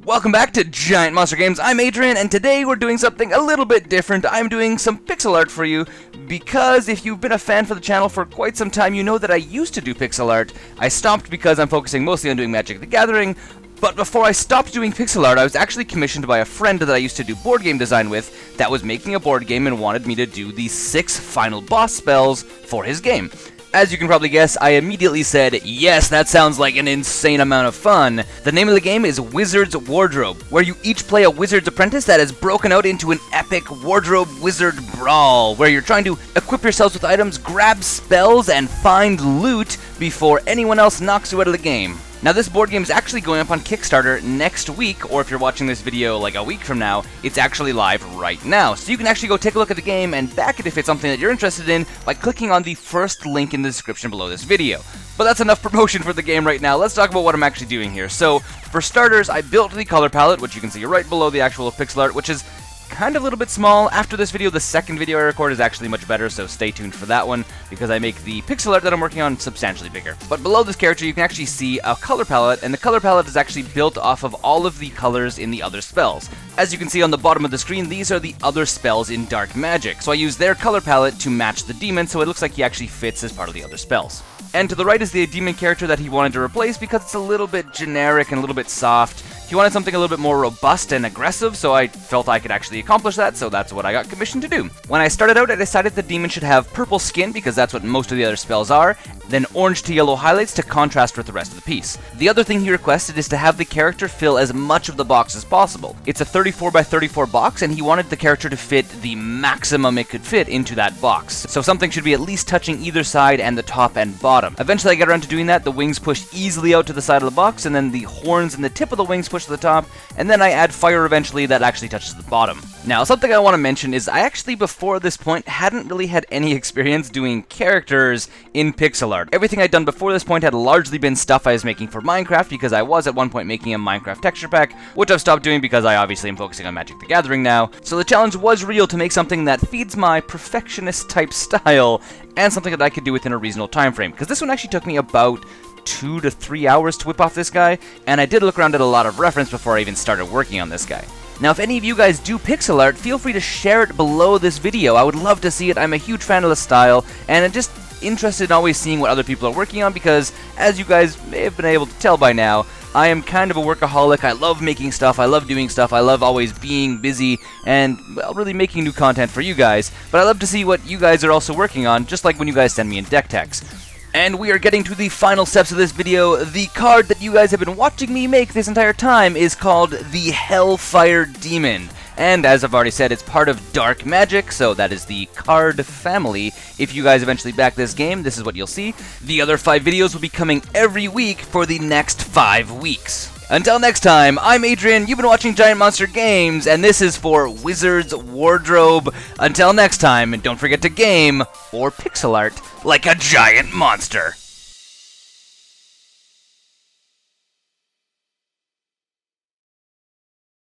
Welcome back to Giant Monster Games. I'm Adrian, and today we're doing something a little bit different. I'm doing some pixel art for you, because if you've been a fan for the channel for quite some time, you know that I used to do pixel art. I stopped because I'm focusing mostly on doing Magic the Gathering, but before I stopped doing pixel art, I was actually commissioned by a friend that I used to do board game design with that was making a board game and wanted me to do the 6 final boss spells for his game. As you can probably guess, I immediately said, yes, that sounds like an insane amount of fun. The name of the game is Wizard's Wardrobe, where you each play a wizard's apprentice that is broken out into an epic wardrobe wizard brawl, where you're trying to equip yourselves with items, grab spells, and find loot before anyone else knocks you out of the game. Now, this board game is actually going up on Kickstarter next week, or if you're watching this video like a week from now, it's actually live right now. So you can actually go take a look at the game and back it if it's something that you're interested in by clicking on the first link in the description below this video. But that's enough promotion for the game right now. Let's talk about what I'm actually doing here. So, for starters, I built the color palette, which you can see right below the actual pixel art, which is kind of a little bit small. After this video, the second video I record is actually much better, so stay tuned for that one, because I make the pixel art that I'm working on substantially bigger. But below this character, you can actually see a color palette, and the color palette is actually built off of all of the colors in the other spells. As you can see on the bottom of the screen, these are the other spells in Dark Magic, so I use their color palette to match the demon, so it looks like he actually fits as part of the other spells. And to the right is the demon character that he wanted to replace because it's a little bit generic and a little bit soft. He wanted something a little bit more robust and aggressive, so I felt I could actually accomplish that, so that's what I got commissioned to do. When I started out, I decided the demon should have purple skin, because that's what most of the other spells are, then orange to yellow highlights to contrast with the rest of the piece. The other thing he requested is to have the character fill as much of the box as possible. It's a 34 by 34 box, and he wanted the character to fit the maximum it could fit into that box. So something should be at least touching either side and the top and bottom. Eventually I get around to doing that. The wings push easily out to the side of the box, and then the horns and the tip of the wings push to the top, and then I add fire eventually that actually touches the bottom. Now, something I want to mention is I actually, before this point, hadn't really had any experience doing characters in pixel art. Everything I'd done before this point had largely been stuff I was making for Minecraft, because I was at one point making a Minecraft texture pack, which I've stopped doing because I obviously am focusing on Magic the Gathering now. So the challenge was real to make something that feeds my perfectionist type style, and something that I could do within a reasonable time frame, because this one actually took me about 2 to 3 hours to whip off this guy, and I did look around at a lot of reference before I even started working on this guy. Now, if any of you guys do pixel art, feel free to share it below this video. I would love to see it. I'm a huge fan of the style, and I'm just interested in always seeing what other people are working on, because, as you guys may have been able to tell by now, I am kind of a workaholic. I love making stuff, I love doing stuff, I love always being busy, and, well, really making new content for you guys, but I love to see what you guys are also working on, just like when you guys send me in deck techs. And we are getting to the final steps of this video. The card that you guys have been watching me make this entire time is called the Hellfire Demon. And as I've already said, it's part of Dark Magic, so that is the card family. If you guys eventually back this game, this is what you'll see. The other 5 videos will be coming every week for the next 5 weeks. Until next time, I'm Adrian, you've been watching Giant Monster Games, and this is for Wizard's Wardrobe. Until next time, don't forget to game, or pixel art, like a giant monster.